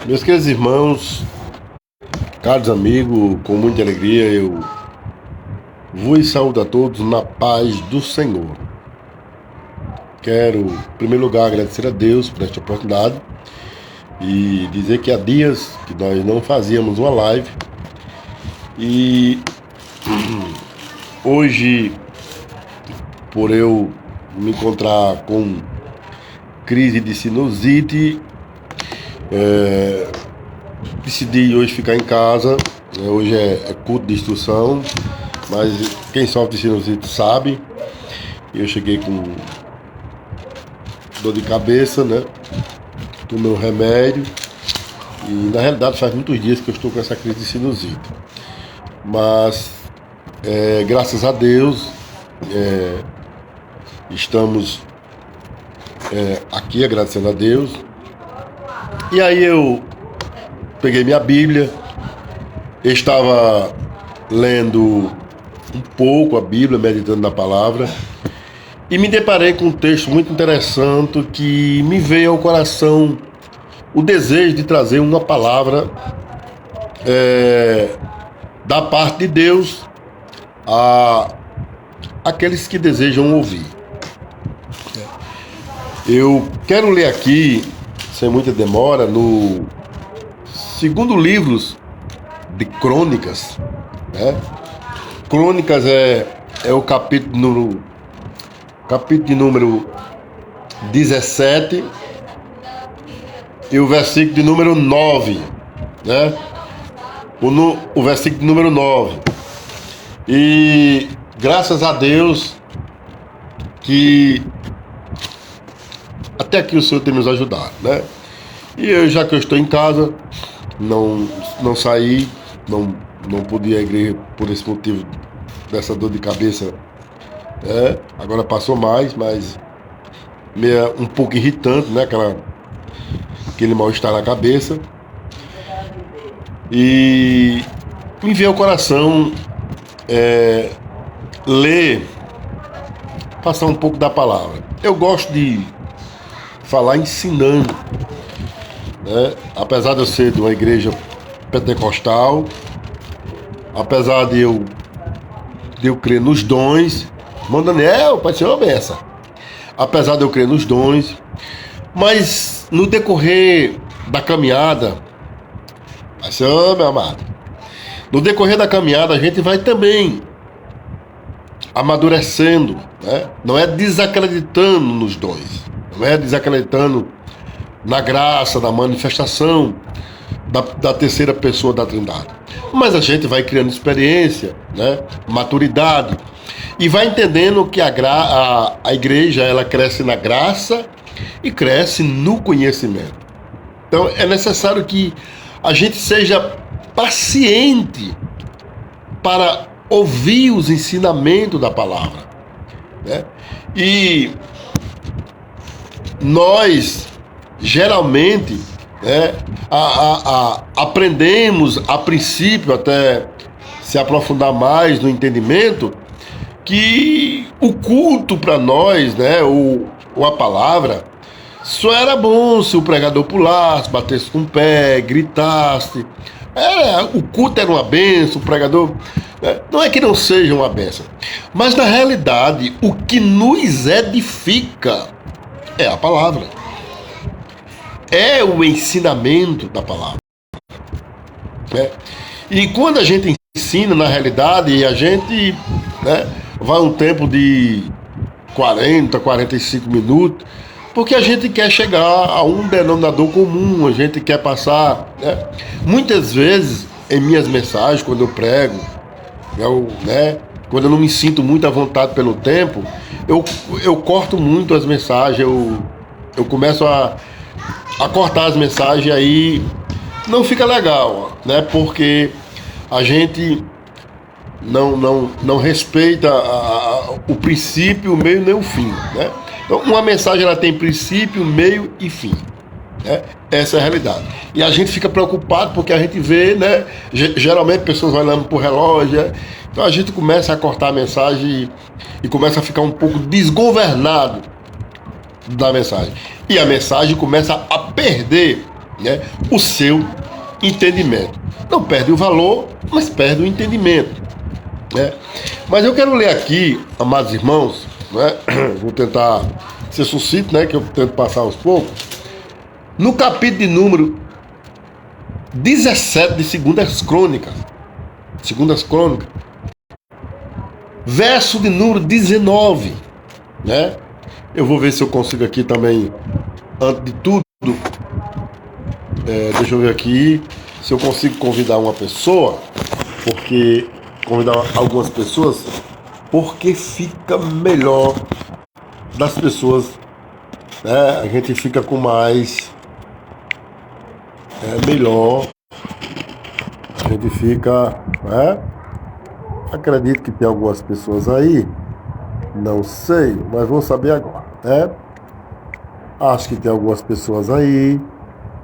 Meus queridos irmãos, caros amigos, com muita alegria eu vos saúdo a todos na paz do Senhor. Quero, em primeiro lugar, agradecer a Deus por esta oportunidade e dizer que há dias que nós não fazíamos uma live e hoje, por eu me encontrar com crise de sinusite, decidi hoje ficar em casa. Hoje é culto de instrução, mas quem sofre de sinusite sabe. Eu cheguei com dor de cabeça, né? Tomei um remédio e na realidade faz muitos dias que eu estou com essa crise de sinusite. Mas graças a Deus estamos aqui agradecendo a Deus. E aí eu peguei minha Bíblia, estava lendo um pouco a Bíblia, meditando na palavra, e me deparei com um texto muito interessante que me veio ao coração o desejo de trazer uma palavra da parte de Deus a aqueles que desejam ouvir. Eu quero ler aqui, sem muita demora, no segundo livro de Crônicas, né? Crônicas é o capítulo de número 17 e o versículo de número 9, né? O versículo de número 9. E graças a Deus que até aqui o Senhor tem nos ajudado, né? E eu, já que eu estou em casa, não saí, não pude ir à igreja por esse motivo dessa dor de cabeça. Agora passou mais, mas meio um pouco irritante, né? Aquele mal-estar na cabeça. E me veio ao coração ler, passar um pouco da palavra. Eu gosto de falar ensinando, né? Apesar de eu ser de uma igreja pentecostal, apesar de eu crer nos dons, irmão Daniel, Pai do Senhor, benção. Apesar de eu crer nos dons, mas no decorrer da caminhada, Pai do Senhor, meu amado, no decorrer da caminhada a gente vai também amadurecendo, né? Não é desacreditando nos dons, não é desacreditando na graça, na manifestação da terceira pessoa da Trindade. Mas a gente vai criando experiência, né? Maturidade, e vai entendendo que a igreja ela cresce na graça e cresce no conhecimento. Então é necessário que a gente seja paciente para ouvir os ensinamentos da palavra, né? E nós geralmente, né, aprendemos a princípio, até se aprofundar mais no entendimento, que o culto para nós, né, ou a palavra, só era bom se o pregador pulasse, batesse com o pé, gritasse. O culto era uma bênção, o pregador... Não é que não seja uma bênção, mas na realidade o que nos edifica é a palavra, é o ensinamento da palavra, né? E quando a gente ensina, na realidade, a gente, né, vai um tempo de 40, 45 minutos, porque a gente quer chegar a um denominador comum, a gente quer passar, né? Muitas vezes, em minhas mensagens, quando eu prego, quando eu não me sinto muito à vontade pelo tempo, eu corto muito as mensagens, eu começo a cortar as mensagens, e aí não fica legal, né? Porque a gente não respeita o princípio, o meio nem o fim, né? Então, uma mensagem ela tem princípio, meio e fim, né? Essa é a realidade. E a gente fica preocupado porque a gente vê, né? Geralmente pessoas vão olhando pro relógio, né? Então a gente começa a cortar a mensagem e começa a ficar um pouco desgovernado da mensagem. E a mensagem começa a perder, né, o seu entendimento. Não perde o valor, mas perde o entendimento, né? Mas eu quero ler aqui, amados irmãos, né, vou tentar ser sucinto, né, que eu tento passar aos poucos, no capítulo de número 17 de Segundas Crônicas, verso de número 19, né? Eu vou ver se eu consigo aqui também, antes de tudo, deixa eu ver aqui, se eu consigo convidar uma pessoa, porque convidar algumas pessoas, porque fica melhor das pessoas, né? A gente fica com mais, melhor, a gente fica, né? Acredito que tem algumas pessoas aí, não sei, mas vou saber agora, né? Acho que tem algumas pessoas aí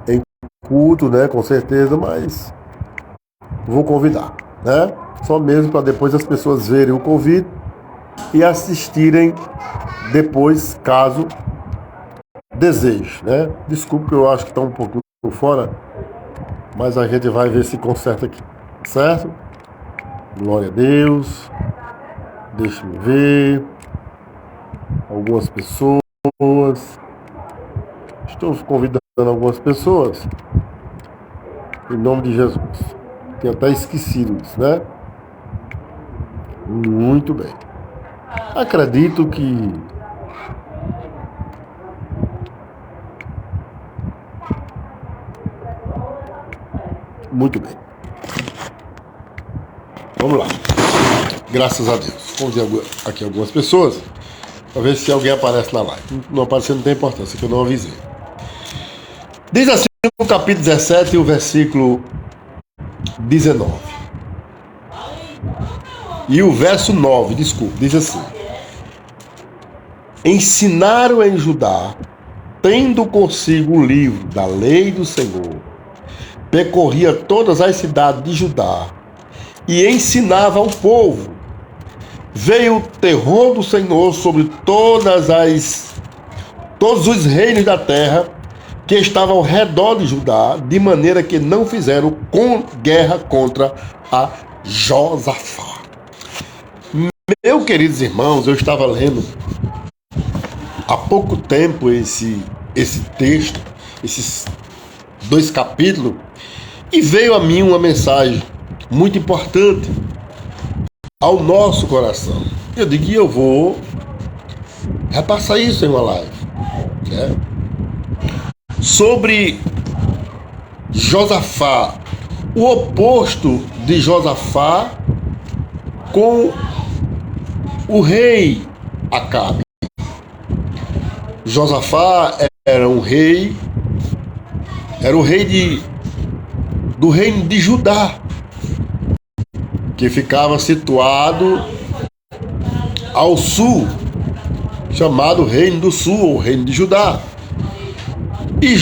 em culto, né? Com certeza, mas vou convidar, né? Só mesmo para depois as pessoas verem o convite e assistirem depois, caso deseje, né? Desculpe que eu acho que está um pouco por fora, mas a gente vai ver se conserta aqui, certo? Glória a Deus. Deixe-me ver. Algumas pessoas. Estou convidando algumas pessoas. Em nome de Jesus. Tinha até esquecido isso, né? Muito bem. Acredito que muito bem. Vamos lá. Graças a Deus. Convidei aqui algumas pessoas para ver se alguém aparece na live. Não aparecer não tem importância, que eu não avisei. Diz assim o capítulo 17 e o versículo 19. E o verso 9, desculpa, diz assim: ensinaram em Judá, tendo consigo o livro da lei do Senhor, percorria todas as cidades de Judá e ensinava ao povo. Veio o terror do Senhor sobre todos os reinos da terra que estavam ao redor de Judá, de maneira que não fizeram guerra contra a Josafá. Meus queridos irmãos, eu estava lendo há pouco tempo esse texto, esses 2 capítulos, e veio a mim uma mensagem muito importante ao nosso coração. Eu digo que eu vou repassar isso em uma live, né? Sobre Josafá, o oposto de Josafá com o rei Acabe. Josafá era o rei do reino de Judá, que ficava situado ao sul, chamado Reino do Sul, ou Reino de Judá. E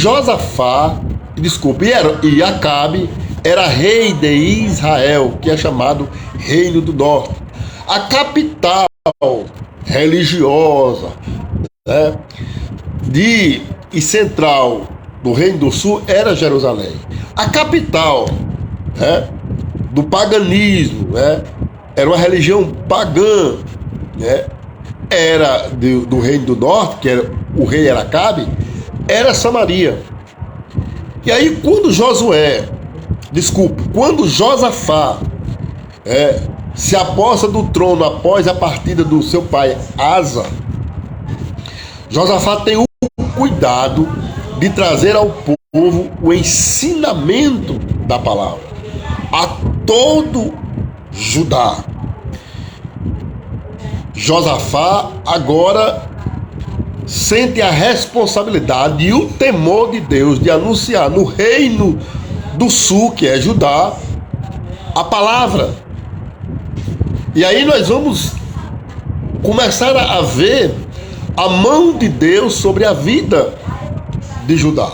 e Acabe era rei de Israel, que é chamado Reino do Norte. A capital religiosa, né, e central do Reino do Sul era Jerusalém. A capital, né, do paganismo, né, era uma religião pagã, né, era do Reino do Norte, que era o rei era Acabe, era Samaria. E aí quando Josafá se aposta do trono após a partida do seu pai Asa, Josafá tem o cuidado de trazer ao povo o ensinamento da palavra a todo Judá. Josafá agora sente a responsabilidade e o temor de Deus de anunciar no reino do sul, que é Judá, a palavra. E aí nós vamos começar a ver a mão de Deus sobre a vida de Judá,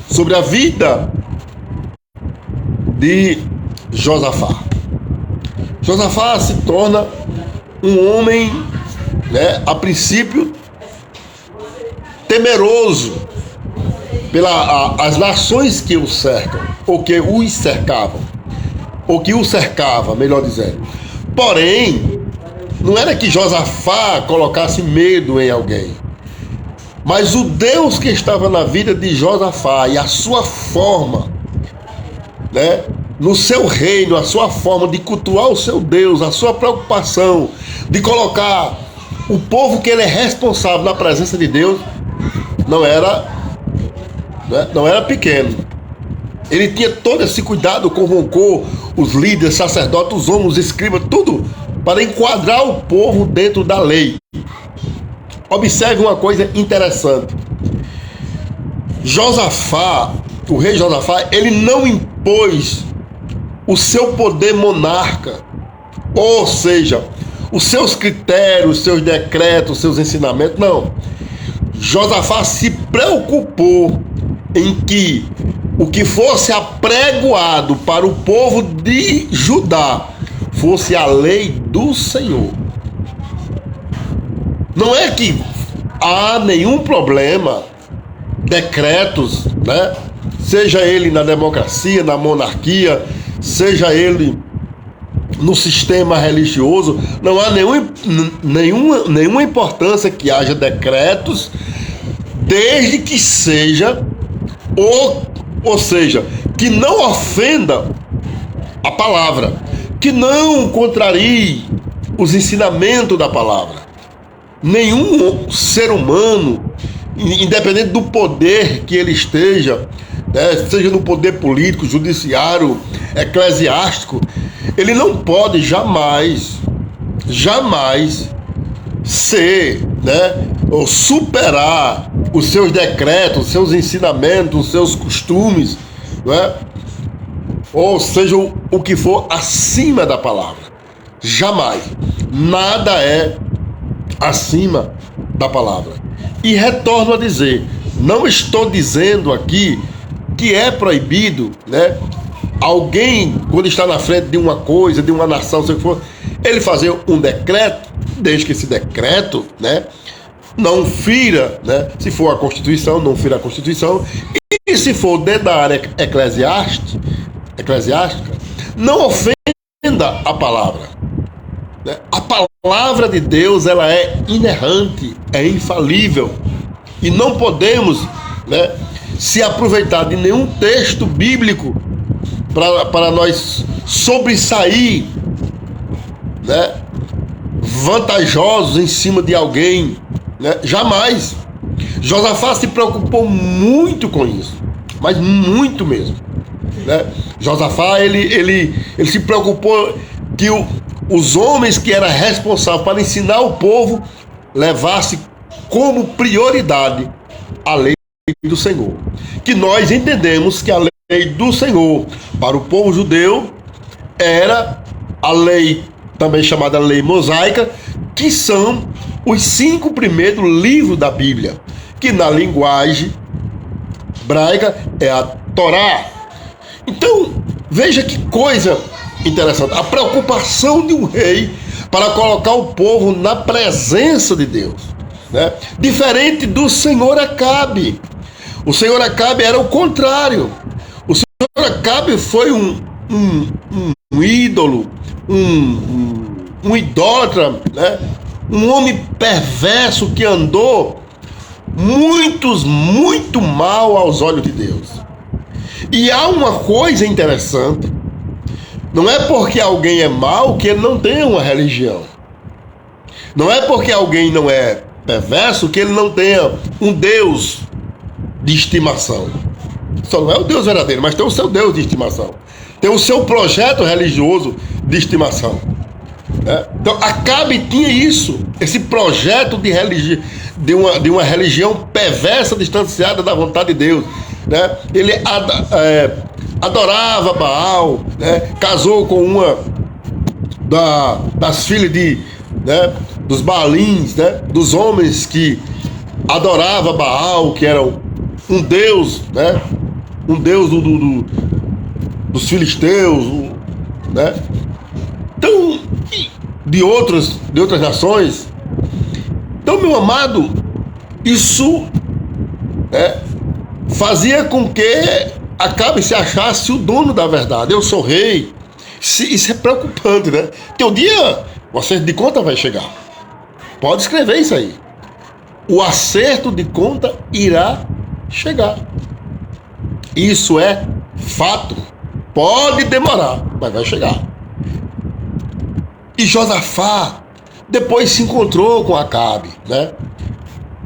sobre a vida de Josafá. Josafá se torna um homem, né, a princípio temeroso, as nações que o cercam, ou que os cercavam, ou que o cercava, melhor dizendo. Porém, não era que Josafá colocasse medo em alguém, mas o Deus que estava na vida de Josafá e a sua forma, né, no seu reino, a sua forma de cultuar o seu Deus, a sua preocupação de colocar o povo que ele é responsável na presença de Deus, não era pequeno. Ele tinha todo esse cuidado, convocou os líderes, sacerdotes, os homens, os escribas, tudo para enquadrar o povo dentro da lei. Observe uma coisa interessante. Josafá, o rei Josafá, ele não impôs o seu poder monarca, ou seja, os seus critérios, os seus decretos, os seus ensinamentos, não. Josafá se preocupou em que o que fosse apregoado para o povo de Judá fosse a lei do Senhor. Não é que há nenhum problema, decretos, né? Seja ele na democracia, na monarquia, seja ele no sistema religioso, não há nenhuma importância que haja decretos, desde que seja, ou seja, que não ofenda a palavra, que não contrarie os ensinamentos da palavra. Nenhum ser humano, independente do poder que ele esteja, né, seja no poder político, judiciário, eclesiástico, ele não pode jamais ser, né, ou superar os seus decretos, os seus ensinamentos, os seus costumes, né, ou seja, o que for acima da palavra. Jamais. Nada é acima da palavra. E retorno a dizer, não estou dizendo aqui que é proibido, né, alguém, quando está na frente de uma coisa, de uma nação, seja o que for, ele fazer um decreto, desde que esse decreto, né, não fira, né, se for a Constituição, não fira a Constituição, e se for dentro da área eclesiástica, não ofenda a palavra. Né? A palavra de Deus, ela é inerrante, é infalível, e não podemos, né, se aproveitar de nenhum texto bíblico para nós sobressair, né, vantajosos em cima de alguém, né? Jamais. Josafá se preocupou muito com isso, mas muito mesmo, né? Josafá, ele se preocupou que os homens que eram responsáveis para ensinar o povo levassem como prioridade a lei do Senhor, que nós entendemos que a lei do Senhor para o povo judeu era a lei também chamada lei mosaica, que são os 5 primeiros livros da Bíblia, que na linguagem hebraica é a Torá. Então, veja que coisa interessante, a preocupação de um rei para colocar o povo na presença de Deus, né? Diferente do senhor Acabe. O senhor Acabe era o contrário. O senhor Acabe foi um ídolo, um idólatra, né? Um homem perverso que andou muito mal aos olhos de Deus. E há uma coisa interessante, não é porque alguém é mau que ele não tem uma religião. Não é porque alguém não é perverso que ele não tenha um Deus de estimação. Só não é o Deus verdadeiro, mas tem o seu Deus de estimação. Tem o seu projeto religioso de estimação. Então Acabe tinha isso, esse projeto de uma religião perversa, distanciada da vontade de Deus, né? Ele adorava Baal, né? Casou com uma das filhas dos Baalins, né? Dos homens que adorava Baal, que era um deus, né? Um deus dos filisteus, né? Então, de outras nações. Então, meu amado, isso fazia com que Acabe se achasse o dono da verdade. Eu sou rei. Isso é preocupante, né? Porque um dia o acerto de conta vai chegar. Pode escrever isso aí. O acerto de conta irá chegar. Isso é fato. Pode demorar, mas vai chegar. E Josafá depois se encontrou com Acabe, né?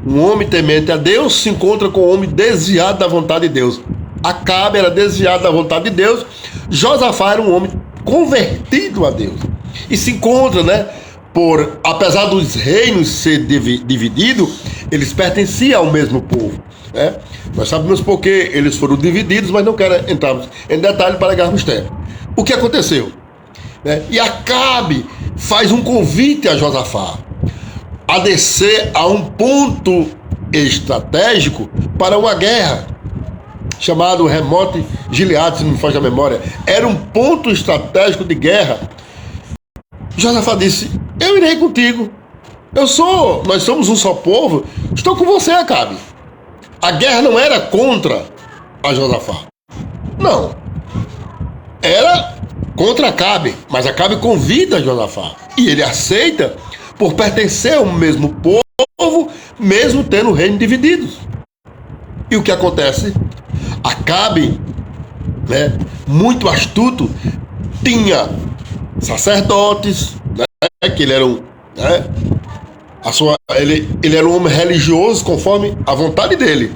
Um homem temente a Deus se encontra com um homem desviado da vontade de Deus. Acabe era desviado da vontade de Deus. Josafá era um homem convertido a Deus. E se encontra, né? Apesar dos reinos ser divididos, eles pertenciam ao mesmo povo, né? Nós sabemos por que eles foram divididos, mas não quero entrar em detalhe para ganharmos tempo. O que aconteceu? Né? E Acabe faz um convite a Josafá a descer a um ponto estratégico para uma guerra, chamado Remote Gileade, se não me foge a memória. Era um ponto estratégico de guerra. Josafá disse: eu irei contigo. Nós somos um só povo. Estou com você, Acabe. A guerra não era contra a Josafá. Não. Era contra Acabe. Mas Acabe convida Josafá. E ele aceita por pertencer ao mesmo povo, mesmo tendo o reino divididos. E o que acontece? Acabe, né, muito astuto, tinha sacerdotes, né, que ele era um, né, ele era um homem religioso conforme a vontade dele,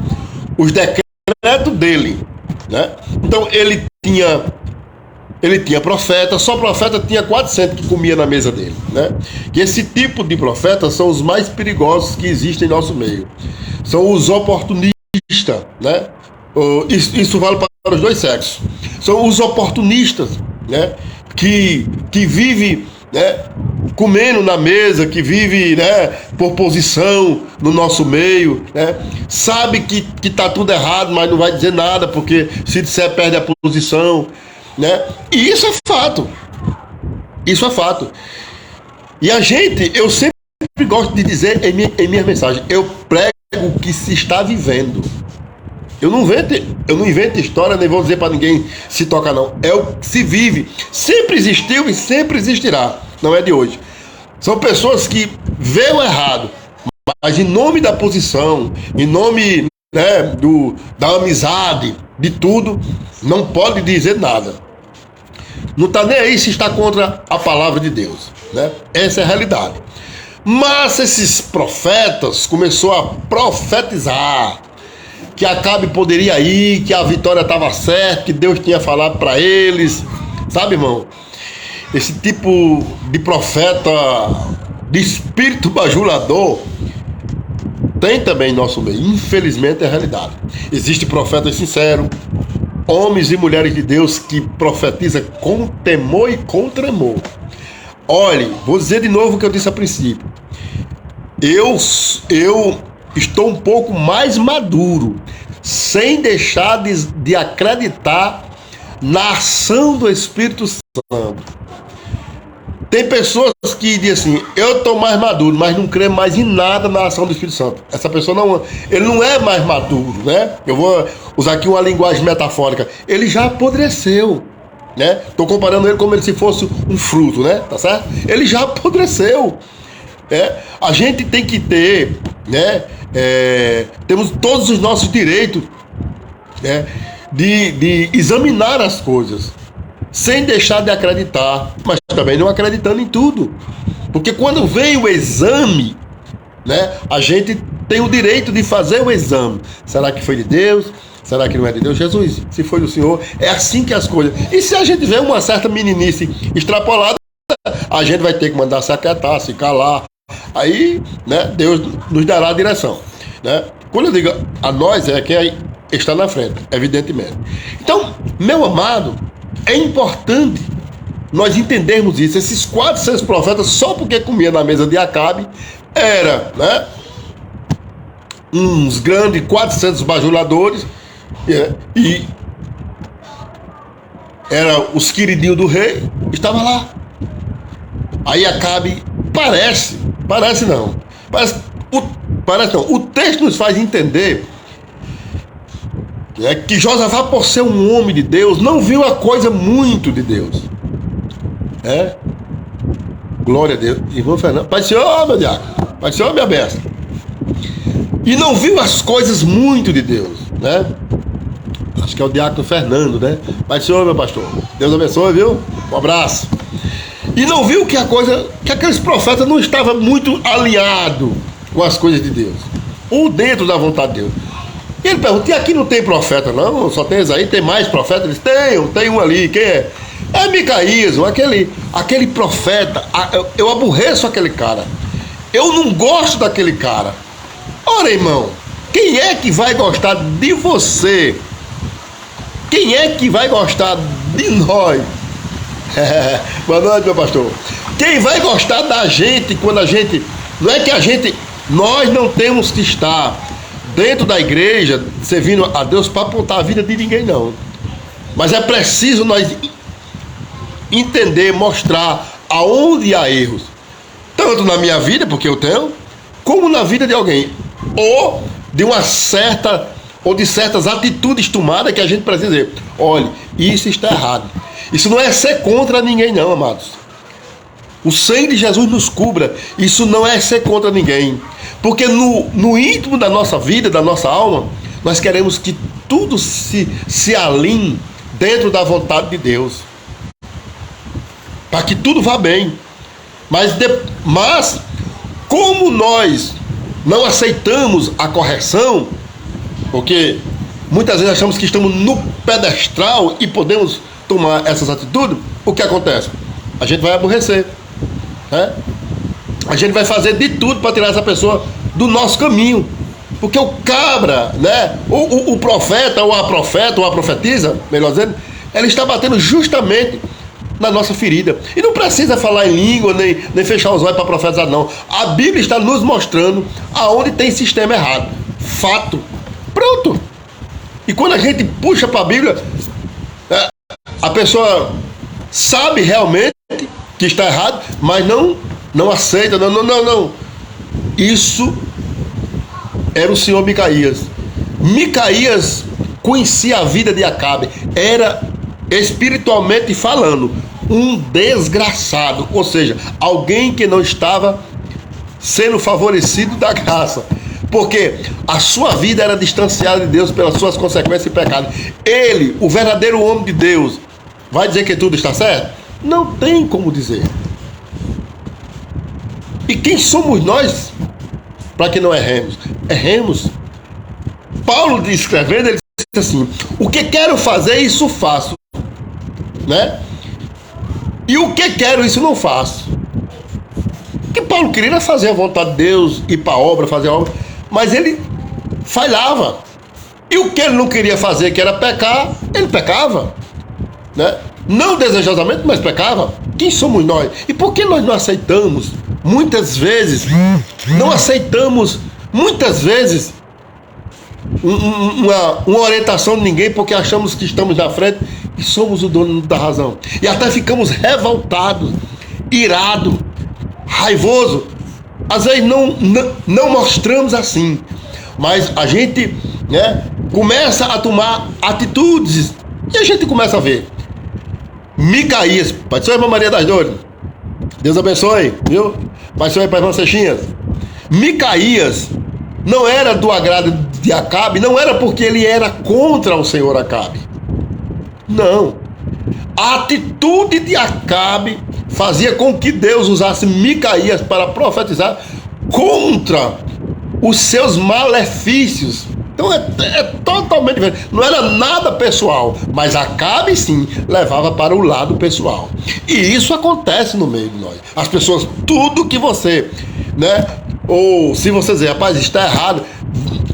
os decretos dele, né? Então ele tinha profeta, só profeta tinha 400 que comia na mesa dele, né? E esse tipo de profeta são os mais perigosos que existem em nosso meio. São os oportunistas, né? Isso vale para os dois sexos. São os oportunistas, né? Que vive, né, comendo na mesa, que vive, né, por posição no nosso meio, né? Sabe que está tudo errado, mas não vai dizer nada, porque se disser perde a posição, né? E isso é fato. Isso é fato. E eu sempre gosto de dizer em minha mensagem, eu prego o que se está vivendo. Eu não invento história, nem vou dizer para ninguém se toca não. É o que se vive. Sempre existiu e sempre existirá. Não é de hoje. São pessoas que veem o errado, mas em nome da posição, em nome, né, da amizade, de tudo, não pode dizer nada. Não está nem aí se está contra a palavra de Deus, né? Essa é a realidade. Mas esses profetas começaram a profetizar que Acabe poderia ir, que a vitória estava certa, que Deus tinha falado para eles, sabe, irmão? Esse tipo de profeta, de espírito bajulador, tem também em nosso meio. Infelizmente é a realidade. Existem profetas sinceros, homens e mulheres de Deus que profetizam com temor e com tremor. Olhe, vou dizer de novo o que eu disse a princípio. Eu estou um pouco mais maduro, sem deixar de acreditar na ação do Espírito Santo. Tem pessoas que dizem assim: eu estou mais maduro, mas não creio mais em nada na ação do Espírito Santo. Essa pessoa ele não é mais maduro, né? Eu vou usar aqui uma linguagem metafórica. Ele já apodreceu, né? Estou comparando ele como se fosse um fruto, né? Tá certo? Ele já apodreceu. A gente tem que ter, né? Temos todos os nossos direitos, né, de examinar as coisas, sem deixar de acreditar, mas também não acreditando em tudo. Porque quando vem o exame, né, a gente tem o direito de fazer o exame. Será que foi de Deus? Será que não é de Deus? Jesus, se foi do Senhor, é assim que as coisas. E se a gente vê uma certa meninice extrapolada, a gente vai ter que mandar se aquietar, se calar. Aí, né, Deus nos dará a direção, né? Quando eu digo a nós, é quem está na frente, evidentemente. Então, meu amado, é importante nós entendermos isso. Esses 400 profetas, só porque comia na mesa de Acabe, era, né, uns grandes 400 bajuladores, e era os queridinhos do rei, estava lá. Aí Acabe parece não. O texto nos faz entender que Josafá, por ser um homem de Deus, não viu a coisa muito de Deus. Glória a Deus. Irmão Fernando, Pai do Senhor, meu diácono, Pai do Senhor, minha besta. E não viu as coisas muito de Deus, né? Acho que é o diácono Fernando, né? Pai do Senhor, meu pastor, Deus abençoe, viu? Um abraço. E não viu que aqueles profetas não estavam muito alinhados com as coisas de Deus, ou dentro da vontade de Deus. E ele pergunta: e aqui não tem profeta não? Só tem aí, tem mais profeta? Eles: tem um ali, quem é? É Micaías, aquele profeta. Eu aborreço aquele cara, eu não gosto daquele cara. Ora, irmão, quem é que vai gostar de você? Quem é que vai gostar de nós? Boa noite, meu pastor. Quem vai gostar da gente quando a gente... Não é que nós não temos que estar dentro da igreja servindo a Deus para apontar a vida de ninguém, não. Mas é preciso nós entender, mostrar aonde há erros, tanto na minha vida, porque eu tenho, como na vida de alguém, ou de certas atitudes tomadas que a gente precisa dizer: olha, isso está errado. Isso não é ser contra ninguém, não, amados. O sangue de Jesus nos cubra. Isso não é ser contra ninguém, porque no íntimo da nossa vida, da nossa alma, nós queremos que tudo se alinhe dentro da vontade de Deus, para que tudo vá bem. Mas como nós não aceitamos a correção, porque muitas vezes achamos que estamos no pedestal e podemos tomar essas atitudes, o que acontece? A gente vai aborrecer, né? A gente vai fazer de tudo para tirar essa pessoa do nosso caminho, porque o cabra, né? O profeta, ou a profetisa, melhor dizendo, ela está batendo justamente na nossa ferida. E não precisa falar em língua, nem fechar os olhos para profetizar, não. A Bíblia está nos mostrando aonde tem sistema errado. Fato. Pronto. E quando a gente puxa para a Bíblia, a pessoa sabe realmente que está errado, mas não aceita. Não. Isso era o senhor Micaías. Micaías conhecia a vida de Acabe. Era, espiritualmente falando, um desgraçado, ou seja, alguém que não estava sendo favorecido da graça, porque a sua vida era distanciada de Deus pelas suas consequências e pecados. Ele, o verdadeiro homem de Deus, vai dizer que tudo está certo? Não tem como dizer. E quem somos nós para que não erremos? Erremos. Paulo escrevendo, ele disse assim: o que quero fazer, isso faço, né? E o que quero, isso não faço. O que Paulo queria era fazer a vontade de Deus, ir para a obra, fazer a obra, mas ele falhava. E o que ele não queria fazer, que era pecar, ele pecava, né? Não desejosamente, mas pecava. Quem somos nós? E por que nós não aceitamos? Muitas vezes, não aceitamos, muitas vezes, uma orientação de ninguém, porque achamos que estamos na frente e somos o dono da razão. E até ficamos revoltados, irados, raivosos. Às vezes não mostramos assim, mas a gente, né, começa a tomar atitudes e a gente começa a ver. Micaías, Pai do Senhor, irmã Maria das Dores, Deus abençoe, viu? Pai do Senhor, para a irmã Seixinha. Micaías não era do agrado de Acabe, não era porque ele era contra o senhor Acabe. Não. A atitude de Acabe fazia com que Deus usasse Micaías para profetizar contra os seus malefícios. Então é totalmente diferente. Não era nada pessoal, mas Acabe sim levava para o lado pessoal. E isso acontece no meio de nós. As pessoas, tudo que você, né? Ou se você dizer, rapaz, está errado,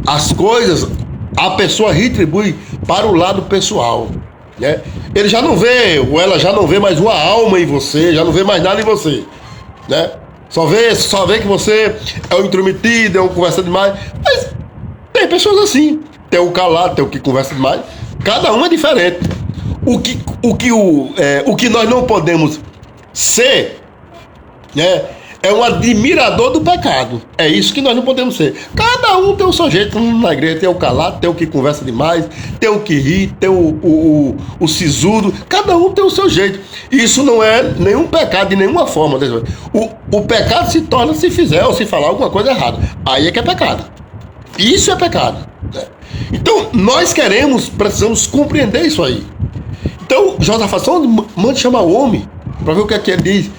as coisas, a pessoa retribui para o lado pessoal, né? Ele já não vê, ou ela já não vê mais uma alma em você, já não vê mais nada em você, né? Só vê que você é um intrometido, é um conversa demais. Mas tem pessoas assim, tem o calado, tem o que conversa demais. Cada um é diferente. O que nós não podemos ser, né, é um admirador do pecado. É isso que nós não podemos ser. Cada um tem o seu jeito na igreja. Tem o calado, tem o que conversa demais, tem o que ri, tem o sisudo. Cada um tem o seu jeito. Isso não é nenhum pecado de nenhuma forma. O pecado se torna se fizer ou se falar alguma coisa errada. Aí é que é pecado. Isso é pecado. Né? Então, nós precisamos compreender isso aí. Então, Josafá, só manda chamar o homem para ver o que é que ele diz.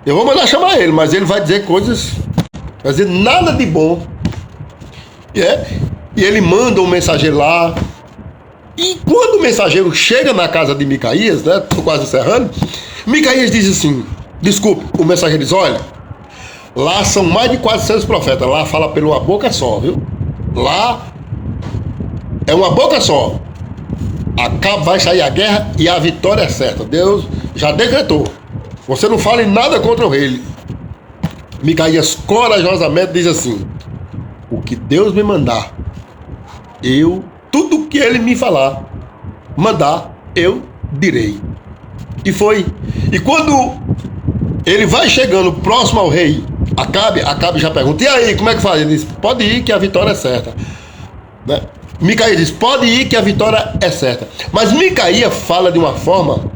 Eu vou mandar chamar ele, mas ele vai dizer coisas, vai dizer nada de bom. E ele manda um mensageiro lá. E quando o mensageiro chega na casa de Micaías, né? Estou quase encerrando. Micaías diz assim: desculpe, o mensageiro diz: olha, lá são mais de 400 profetas. Lá fala por uma boca só, viu? Lá é uma boca só. Vai sair a guerra e a vitória é certa. Deus já decretou. Você não fale nada contra o rei. Micaías corajosamente diz assim: o que Deus me mandar, tudo que ele me mandar, eu direi. E foi. E quando ele vai chegando próximo ao rei Acabe já pergunta: e aí, como é que faz? Ele diz: pode ir que a vitória é certa. Né? Micaías diz: pode ir que a vitória é certa. Mas Micaías fala de uma forma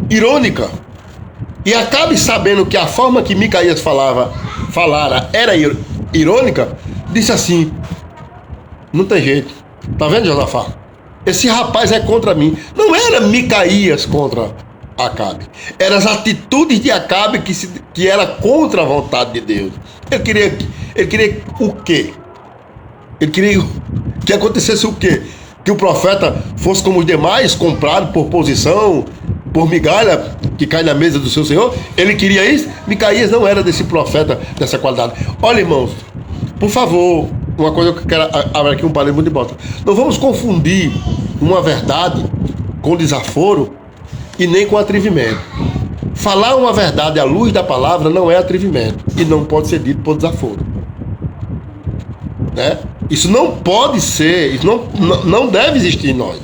irônica. E Acabe, sabendo que a forma que Micaías falara era irônica, disse assim: não tem jeito. Tá vendo, Josafá? Esse rapaz é contra mim. Não era Micaías contra Acabe. Eram as atitudes de Acabe que era contra a vontade de Deus. Ele queria o quê? Ele queria que acontecesse o quê? Que o profeta fosse como os demais, comprado por posição, por migalha que cai na mesa do seu Senhor. Ele queria isso. Micaías não era desse profeta, dessa qualidade. Olha, irmãos, por favor, uma coisa que eu quero abrir aqui um parênteses muito importante. Não vamos confundir uma verdade com desaforo e nem com atrevimento. Falar uma verdade à luz da palavra não é atrevimento e não pode ser dito por desaforo. Né? Isso não pode ser, isso não deve existir em nós.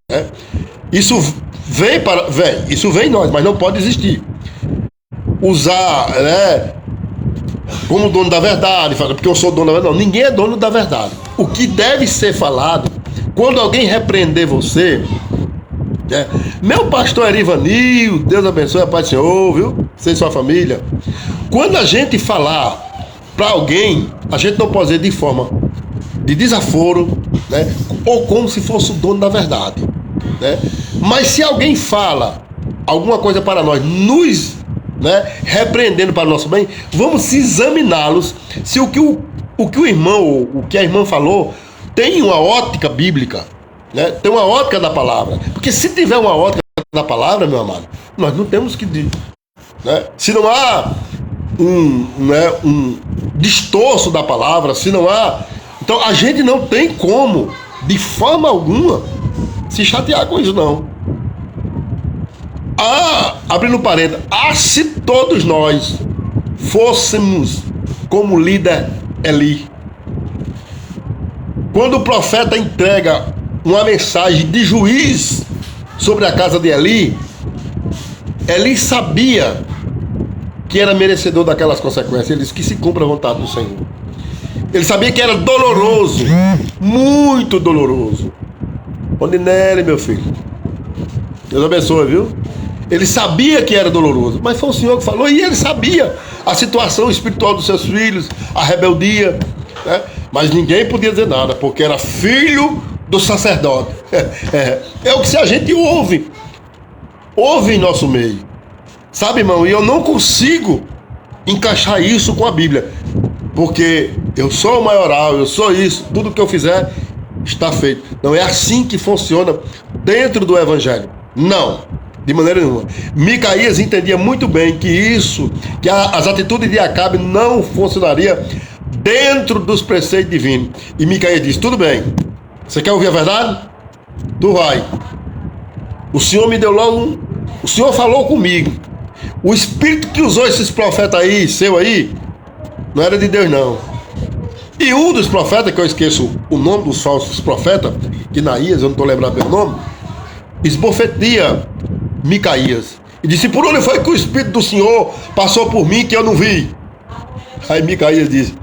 Né? Isso vem em nós, mas não pode existir. Usar, né, como dono da verdade, porque eu sou dono da verdade. Não, ninguém é dono da verdade. O que deve ser falado, quando alguém repreender você, meu pastor Erivanil, Deus abençoe, a paz do Senhor, viu? Você e sua família. Quando a gente falar para alguém, a gente não pode dizer de forma de desaforo, né? Ou como se fosse o dono da verdade, né? Mas se alguém fala alguma coisa para nós, né, repreendendo para o nosso bem, vamos se examiná-los se o que o irmão, o que a irmã falou, tem uma ótica bíblica, né? Tem uma ótica da palavra. Porque se tiver uma ótica da palavra, meu amado, nós não temos que, né? Se não há um distorço da palavra, se não há, então a gente não tem como, de forma alguma, se chatear com isso, não. Abrindo parênteses, se todos nós fôssemos como líder Eli, quando o profeta entrega uma mensagem de juiz sobre a casa de Eli, Eli sabia que era merecedor daquelas consequências. Ele disse: que se cumpra a vontade do Senhor. Ele sabia que era doloroso, muito doloroso. Ondinelli, meu filho, Deus abençoe, viu? Ele sabia que era doloroso, mas foi o Senhor que falou, e ele sabia a situação espiritual dos seus filhos, a rebeldia, né? Mas ninguém podia dizer nada, porque era filho do sacerdote. É o que a gente ouve em nosso meio, sabe, irmão? E eu não consigo encaixar isso com a Bíblia, porque eu sou o maioral, eu sou isso, tudo que eu fizer está feito. Não é assim que funciona dentro do Evangelho, não, de maneira nenhuma. Micaías entendia muito bem que as atitudes de Acabe não funcionaria dentro dos preceitos divinos. E Micaías diz: tudo bem, você quer ouvir a verdade? Tu vai. O Senhor me deu logo o Senhor falou comigo. O espírito que usou esses profetas aí, seu aí, não era de Deus, não. E um dos profetas, que eu esqueço o nome dos falsos profetas, Inaías, eu não estou lembrando pelo nome, esbofeteia Micaías e disse: por onde foi que o Espírito do Senhor passou por mim que eu não vi? Aí Micaías disse: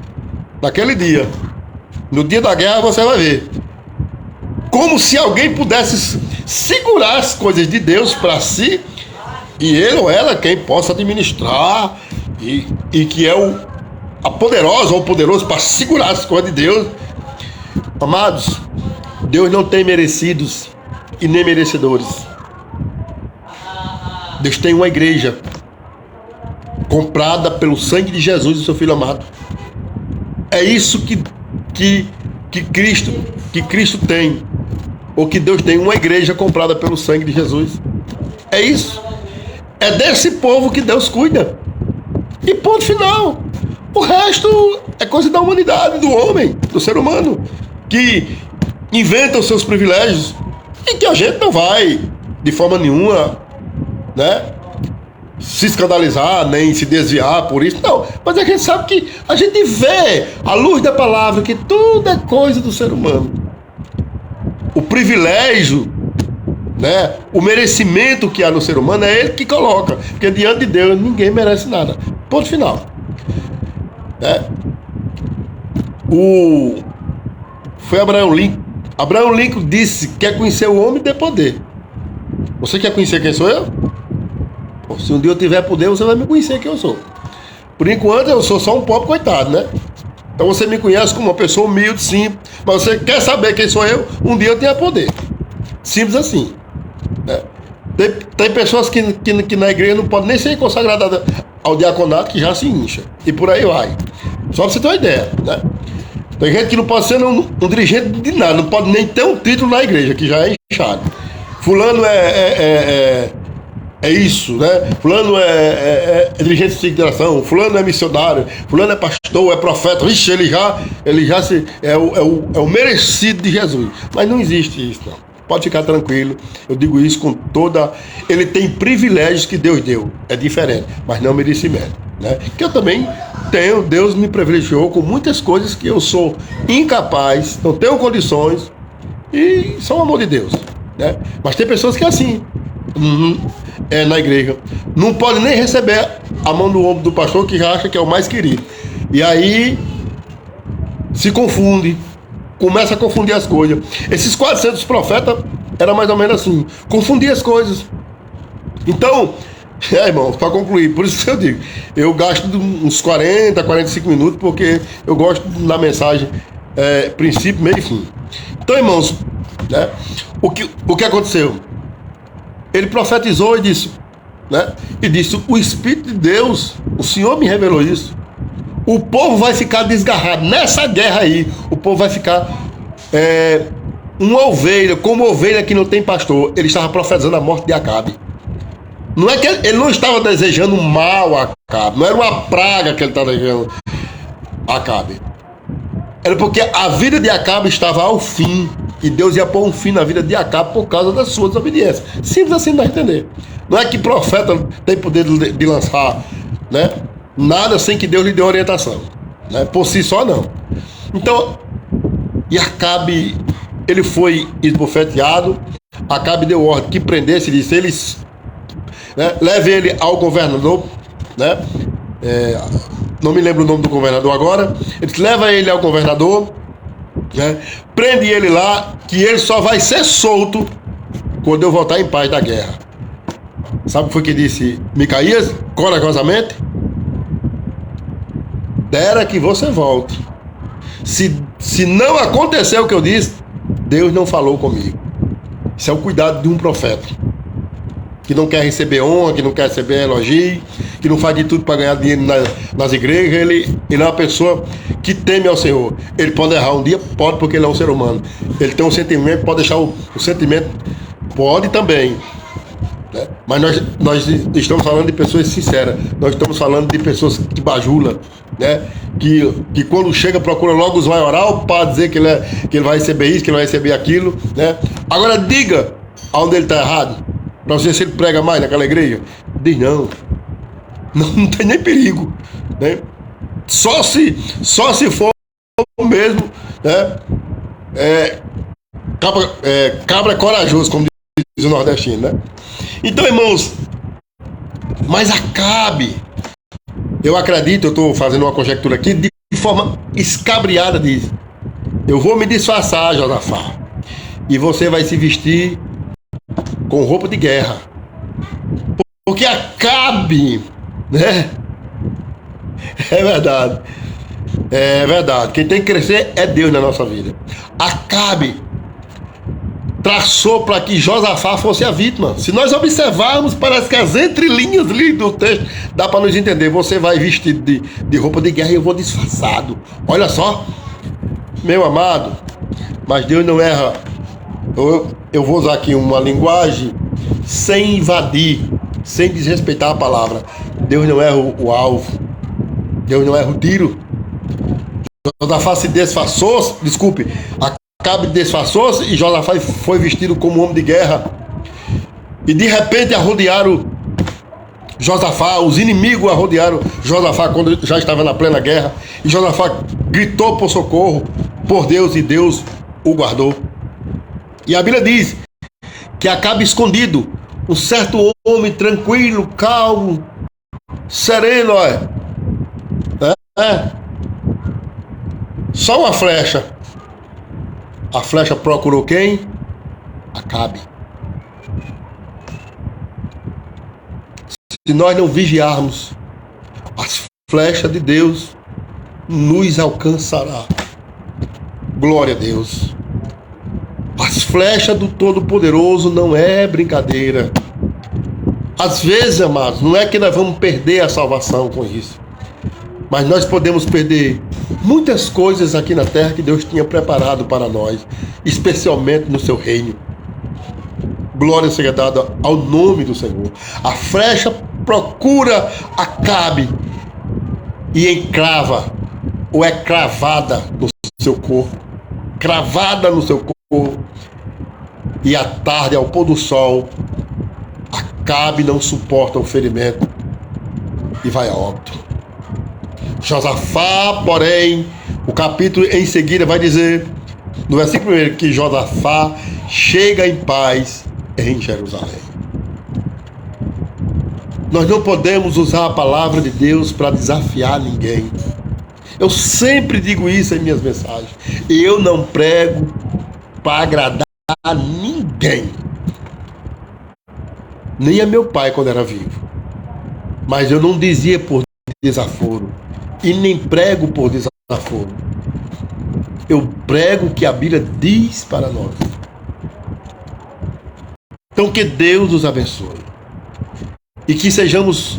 naquele dia, no dia da guerra você vai ver. Como se alguém pudesse segurar as coisas de Deus para si, e ele ou ela quem possa administrar, e que é a poderosa ou o poderoso para segurar as coisas de Deus. Amados, Deus não tem merecidos e nem merecedores. Deus tem uma igreja comprada pelo sangue de Jesus, o seu Filho amado. É isso que Cristo tem, ou que Deus tem, uma igreja comprada pelo sangue de Jesus. É isso. É desse povo que Deus cuida. E ponto final. O resto é coisa da humanidade, do homem, do ser humano, que inventa os seus privilégios e que a gente não vai, de forma nenhuma, né, se escandalizar, nem se desviar por isso, não. Mas a gente sabe que a gente vê, à luz da palavra, que tudo é coisa do ser humano. O privilégio, né, o merecimento que há no ser humano é ele que coloca, porque diante de Deus ninguém merece nada. Ponto final. Foi Abraham Lincoln. Abraham Lincoln disse: quer conhecer o homem, dê poder. Você quer conhecer quem sou eu? Se um dia eu tiver poder, você vai me conhecer quem eu sou. Por enquanto eu sou só um pobre coitado, né? Então você me conhece como uma pessoa humilde, simples. Mas você quer saber quem sou eu? Um dia eu tenho poder. Simples assim, né? Tem pessoas que na igreja não podem nem ser consagradas ao diaconato, que já se incha. E por aí vai. Só pra você ter uma ideia, né? Tem gente que não pode ser um dirigente de nada, não pode nem ter um título na igreja, que já é inchado. Fulano é isso, né? Fulano é dirigente de segregação, fulano é missionário, fulano é pastor, é profeta. Vixe, ele já é o merecido de Jesus. Mas não existe isso, não. Pode ficar tranquilo, eu digo isso com toda... Ele tem privilégios que Deus deu, é diferente, mas não merecimento, né? Que eu também tenho, Deus me privilegiou com muitas coisas que eu sou incapaz, não tenho condições, e são o amor de Deus, né? Mas tem pessoas que é assim, na igreja, não pode nem receber a mão do ombro do pastor, que já acha que é o mais querido, e aí se confunde, começa a confundir as coisas. Esses 400 profetas era mais ou menos assim, confundir as coisas. Então, irmãos, para concluir, por isso que eu digo, eu gasto uns 45 minutos, porque eu gosto da mensagem princípio, meio e fim. Então, irmãos, né, o que aconteceu? Ele profetizou e disse, né, o Espírito de Deus, o Senhor me revelou isso. O povo vai ficar desgarrado. Nessa guerra aí, o povo vai ficar uma ovelha, como ovelha que não tem pastor. Ele estava profetizando a morte de Acabe. Não é que ele não estava desejando mal a Acabe. Não era uma praga que ele estava desejando a Acabe. Era porque a vida de Acabe estava ao fim. E Deus ia pôr um fim na vida de Acabe por causa das suas obediências. Simples assim, dá a entender. Não é que profeta tem poder de lançar, né, nada sem que Deus lhe dê orientação, né? Por si só não. Então, e Acabe, ele foi esbofeteado. Acabe deu ordem que prendesse, disse, eles, né, leve ele ao governador, né? Não me lembro o nome do governador agora. Ele disse, leva ele ao governador, né? Prende ele lá, que ele só vai ser solto quando eu voltar em paz da guerra. Sabe o que foi que disse Micaías, corajosamente? Dera que você volte. Se não acontecer o que eu disse, Deus não falou comigo. Isso é o cuidado de um profeta, que não quer receber honra, que não quer receber elogio, que não faz de tudo para ganhar dinheiro nas igrejas. Ele é uma pessoa que teme ao Senhor. Ele pode errar um dia? Pode, porque ele é um ser humano. Ele tem um sentimento, pode deixar o sentimento, pode também, né? Mas nós estamos falando de pessoas sinceras. Nós estamos falando de pessoas que bajulam, né? Que quando chega procura logo os maioral para dizer que ele vai receber isso, que ele vai receber aquilo, né? Agora diga aonde ele está errado, para você, se ele prega mais naquela igreja. Diz não tem nem perigo, né? Só se for mesmo, né? Cabra corajoso, como diz o nordestino, né? Então, irmãos, Mas Acabe, eu acredito, eu estou fazendo uma conjectura aqui, de forma escabriada, diz: eu vou me disfarçar, Josafá, e você vai se vestir com roupa de guerra. Porque Acabe, né? É verdade. É verdade. Quem tem que crescer é Deus na nossa vida. Acabe traçou para que Josafá fosse a vítima. Se nós observarmos, parece que as entrelinhas ali do texto dá para nos entender. Você vai vestido de roupa de guerra e eu vou disfarçado. Olha só, meu amado, mas Deus não erra. Eu vou usar aqui uma linguagem sem invadir, sem desrespeitar a palavra. Deus não erra o alvo. Deus não erra o tiro. Josafá se disfarçou, desculpe, Acabe disfarçou-se e Josafá foi vestido como homem de guerra. E de repente arrodearam Josafá, os inimigos arrodearam Josafá quando já estava na plena guerra. E Josafá gritou por socorro, por Deus, e Deus o guardou. E a Bíblia diz que Acabe escondido, um certo homem tranquilo, calmo, sereno, olha. Só uma flecha. A flecha procurou quem? Acabe. Se nós não vigiarmos, as flechas de Deus nos alcançará. Glória a Deus. As flechas do Todo-Poderoso não é brincadeira. Às vezes, amados, não é que nós vamos perder a salvação com isso, mas nós podemos perder muitas coisas aqui na terra que Deus tinha preparado para nós, especialmente no seu reino. Glória seja dada ao nome do Senhor. A flecha procura Acabe e encrava, ou é cravada no seu corpo, cravada no seu corpo. E à tarde, ao pôr do sol, Acabe não suporta o ferimento e vai a óbito. Josafá, porém, o capítulo em seguida vai dizer, no versículo 1, que Josafá chega em paz em Jerusalém. Nós não podemos usar a palavra de Deus para desafiar ninguém. Eu sempre digo isso em minhas mensagens. Eu não prego para agradar a ninguém. Nem a meu pai quando era vivo. Mas eu não dizia por desaforo. E nem prego por desaforo. Eu prego o que a Bíblia diz para nós. Então que Deus nos abençoe. E que sejamos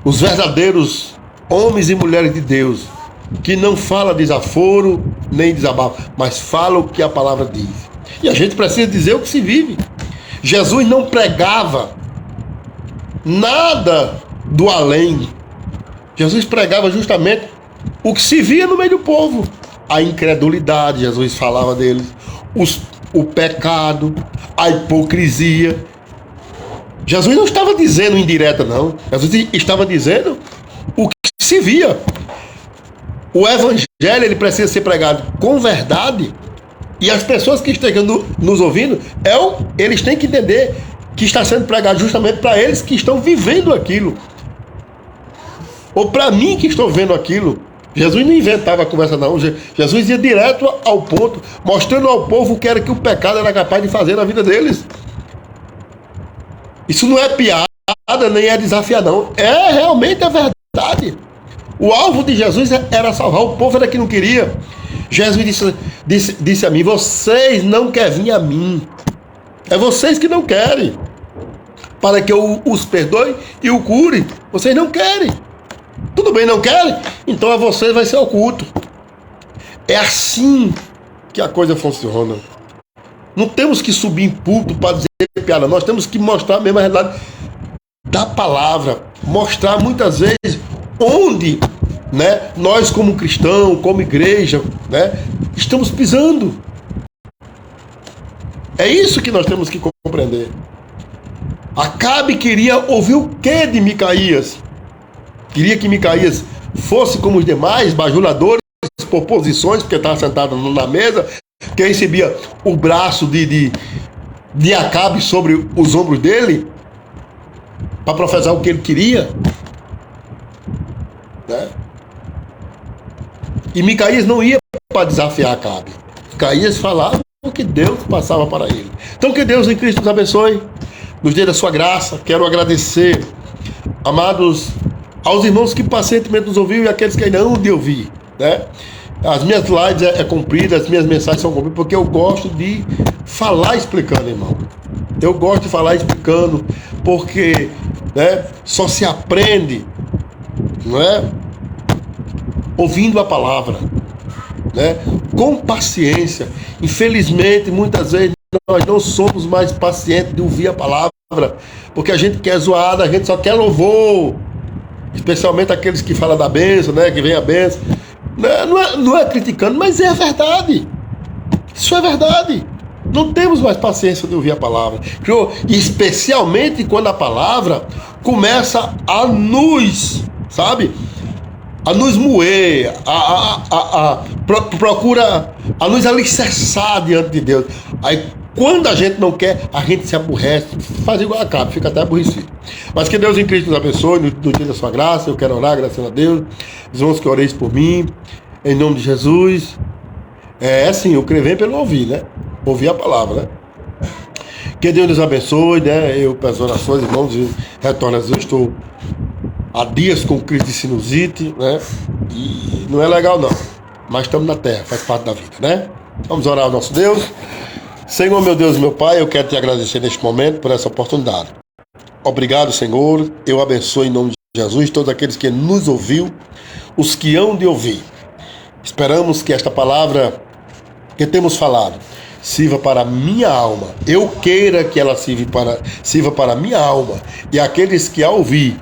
os verdadeiros homens e mulheres de Deus, que não fala desaforo nem desabafo, mas fala o que a palavra diz. E a gente precisa dizer o que se vive. Jesus não pregava nada do além. Jesus pregava justamente o que se via no meio do povo. A incredulidade, Jesus falava deles. O pecado, a hipocrisia. Jesus não estava dizendo indireta, não. Jesus estava dizendo o que se via. O evangelho, ele precisa ser pregado com verdade. E as pessoas que estão nos ouvindo, eles têm que entender que está sendo pregado justamente para eles que estão vivendo aquilo. Ou para mim que estou vendo aquilo. Jesus não inventava a conversa, não. Jesus ia direto ao ponto, mostrando ao povo o que era que o pecado era capaz de fazer na vida deles. Isso não é piada, nem é desafiar, não. É realmente a verdade. O alvo de Jesus era salvar o povo, era que não queria. Jesus disse a mim: vocês não querem vir a mim. É vocês que não querem. Para que eu os perdoe e o cure. Vocês não querem. Tudo bem, não querem? Então a vocês vai ser oculto. É assim que a coisa funciona. Não temos que subir em púlpito para dizer piada. Nós temos que mostrar mesmo a realidade da palavra. Mostrar muitas vezes onde, né, nós como cristão, como igreja, né, estamos pisando. É isso que nós temos que compreender. Acabe queria ouvir o que de Micaías? Queria que Micaías fosse como os demais bajuladores por posições, porque estava sentado na mesa, que recebia o braço de Acabe sobre os ombros dele. para professar o que ele queria, né? E Micaías não ia para desafiar Acabe. Micaías falava o que Deus passava para ele. Então que Deus em Cristo nos abençoe, nos dê da sua graça. Quero agradecer, amados, aos irmãos que pacientemente nos ouviram e aqueles que ainda não de ouvir, né? As minhas lives é cumprida, as minhas mensagens são cumpridas, porque eu gosto de falar explicando, irmão. Eu gosto de falar explicando, porque, né, só se aprende, não é? Ouvindo a palavra, né? Com paciência. Infelizmente, muitas vezes nós não somos mais pacientes de ouvir a palavra, porque a gente quer zoada, a gente só quer louvor, especialmente aqueles que falam da bênção, né? Que vem a bênção. Não é criticando, mas é a verdade. Isso é verdade. Não temos mais paciência de ouvir a palavra. Especialmente quando a palavra começa a nos, sabe? A nos moer, procura a nos alicerçar diante de Deus. Aí quando a gente não quer, a gente se aborrece, faz igual a Acabe, fica até aborrecido. Mas que Deus em Cristo nos abençoe, no dia da sua graça. Eu quero orar, agradecendo a Deus. Os irmãos que oreis por mim, em nome de Jesus. É assim, o crer vem pelo ouvir, né? Ouvir a palavra, né? Que Deus nos abençoe, né? Eu peço orações, irmãos, e retorno. Eu estou há dias com crise de sinusite, né? E não é legal não, mas estamos na terra, faz parte da vida, né? Vamos orar ao nosso Deus. Senhor, meu Deus e meu Pai, eu quero te agradecer neste momento por essa oportunidade. Obrigado, Senhor. Eu abençoo em nome de Jesus todos aqueles que nos ouviu, os que hão de ouvir. Esperamos que esta palavra que temos falado sirva para a minha alma. Eu queira que ela sirva para a minha alma. E aqueles que a ouvir,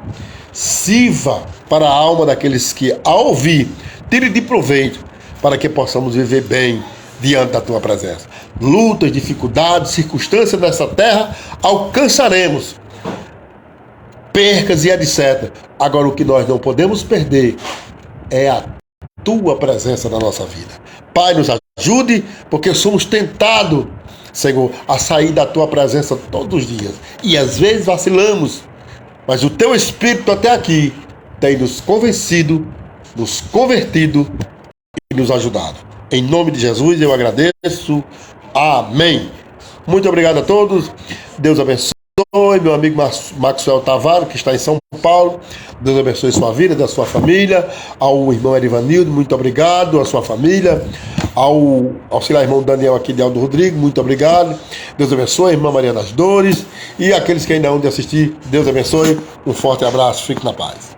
sirva para a alma daqueles que a ouvir, tire de proveito, para que possamos viver bem diante da tua presença. Lutas, dificuldades, circunstâncias dessa terra alcançaremos, percas e etc. Agora, o que nós não podemos perder é a tua presença na nossa vida. Pai, nos ajude, porque somos tentados, Senhor, a sair da tua presença todos os dias. E às vezes vacilamos, mas o teu Espírito até aqui tem nos convencido, nos convertido e nos ajudado. Em nome de Jesus eu agradeço. Amém. Muito obrigado a todos. Deus abençoe. Meu amigo Maxwell Tavares, que está em São Paulo. Deus abençoe sua vida, da sua família. Ao irmão Erivanildo, muito obrigado. A sua família. Ao auxiliar irmão Daniel aqui de Aldo Rodrigo, muito obrigado. Deus abençoe, irmã Maria das Dores. E aqueles que ainda hão de assistir, Deus abençoe. Um forte abraço, fique na paz.